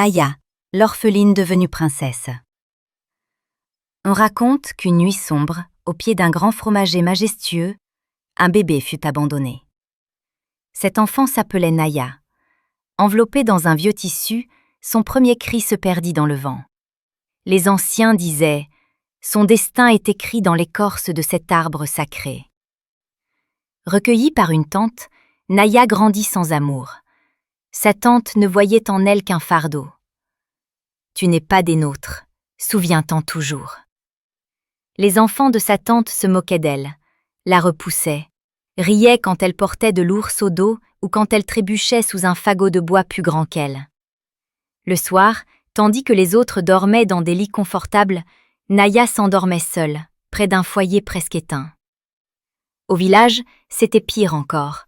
Naya, l'orpheline devenue princesse. On raconte qu'une nuit sombre, au pied d'un grand fromager majestueux, un bébé fut abandonné. Cet enfant s'appelait Naya. Enveloppé dans un vieux tissu, son premier cri se perdit dans le vent. Les anciens disaient « Son destin est écrit dans l'écorce de cet arbre sacré ». Recueillie par une tante, Naya grandit sans amour. Sa tante ne voyait en elle qu'un fardeau. « Tu n'es pas des nôtres, souviens-t'en toujours ». Les enfants de sa tante se moquaient d'elle, la repoussaient, riaient quand elle portait de lourds seaux d'eau ou quand elle trébuchait sous un fagot de bois plus grand qu'elle. Le soir, tandis que les autres dormaient dans des lits confortables, Naya s'endormait seule, près d'un foyer presque éteint. Au village, c'était pire encore.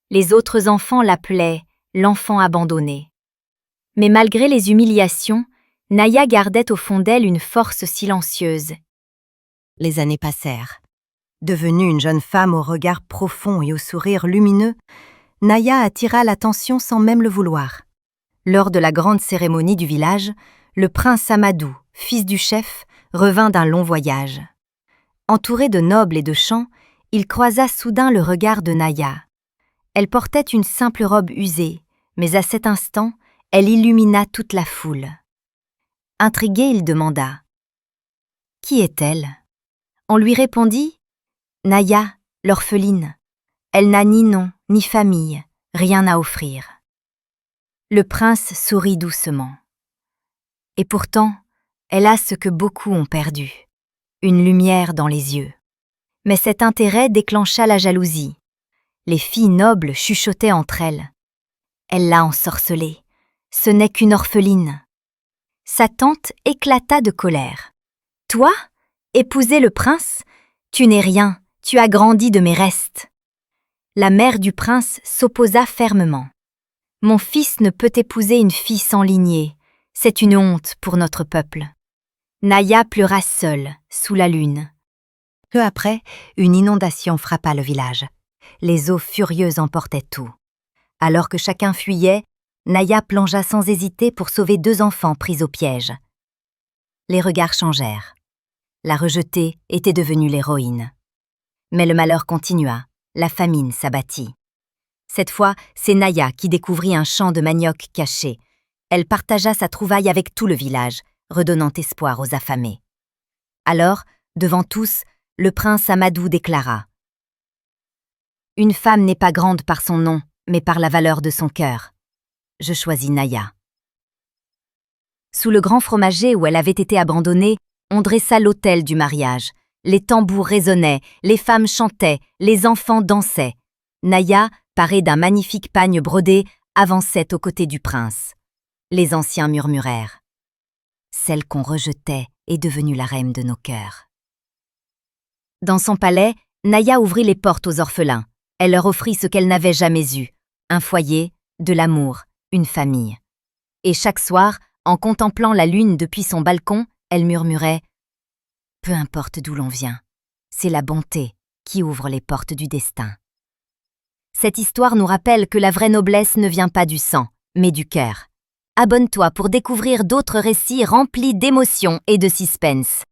Les autres enfants l'appelaient « l'enfant abandonné ». Mais malgré les humiliations, Naya gardait au fond d'elle une force silencieuse. Les années passèrent. Devenue une jeune femme au regard profond et au sourire lumineux, Naya attira l'attention sans même le vouloir. Lors de la grande cérémonie du village, le prince Amadou, fils du chef, revint d'un long voyage. Entouré de nobles et de chants, il croisa soudain le regard de Naya. Elle portait une simple robe usée, mais à cet instant, elle illumina toute la foule. Intrigué, il demanda « Qui est-elle » On lui répondit « Naya, l'orpheline. Elle n'a ni nom, ni famille, rien à offrir. » Le prince sourit doucement. Et pourtant, elle a ce que beaucoup ont perdu, une lumière dans les yeux. Mais cet intérêt déclencha la jalousie. Les filles nobles chuchotaient entre elles. Elle l'a ensorcelée. Ce n'est qu'une orpheline. Sa tante éclata de colère. Toi, épouser le prince? Tu n'es rien, tu as grandi de mes restes. La mère du prince s'opposa fermement. Mon fils ne peut épouser une fille sans lignée. C'est une honte pour notre peuple. Naya pleura seule, sous la lune. Peu après, une inondation frappa le village. Les eaux furieuses emportaient tout. Alors que chacun fuyait, Naya plongea sans hésiter pour sauver 2 enfants pris au piège. Les regards changèrent. La rejetée était devenue l'héroïne. Mais le malheur continua, la famine s'abattit. Cette fois, c'est Naya qui découvrit un champ de manioc caché. Elle partagea sa trouvaille avec tout le village, redonnant espoir aux affamés. Alors, devant tous, le prince Amadou déclara « Une femme n'est pas grande par son nom, mais par la valeur de son cœur. Je choisis Naya. » Sous le grand fromager où elle avait été abandonnée, on dressa l'autel du mariage. Les tambours résonnaient, les femmes chantaient, les enfants dansaient. Naya, parée d'un magnifique pagne brodé, avançait aux côtés du prince. Les anciens murmurèrent « Celle qu'on rejetait est devenue la reine de nos cœurs. » Dans son palais, Naya ouvrit les portes aux orphelins. Elle leur offrit ce qu'elle n'avait jamais eu, un foyer, de l'amour, une famille. Et chaque soir, en contemplant la lune depuis son balcon, elle murmurait « Peu importe d'où l'on vient, c'est la bonté qui ouvre les portes du destin. » Cette histoire nous rappelle que la vraie noblesse ne vient pas du sang, mais du cœur. Abonne-toi pour découvrir d'autres récits remplis d'émotions et de suspense.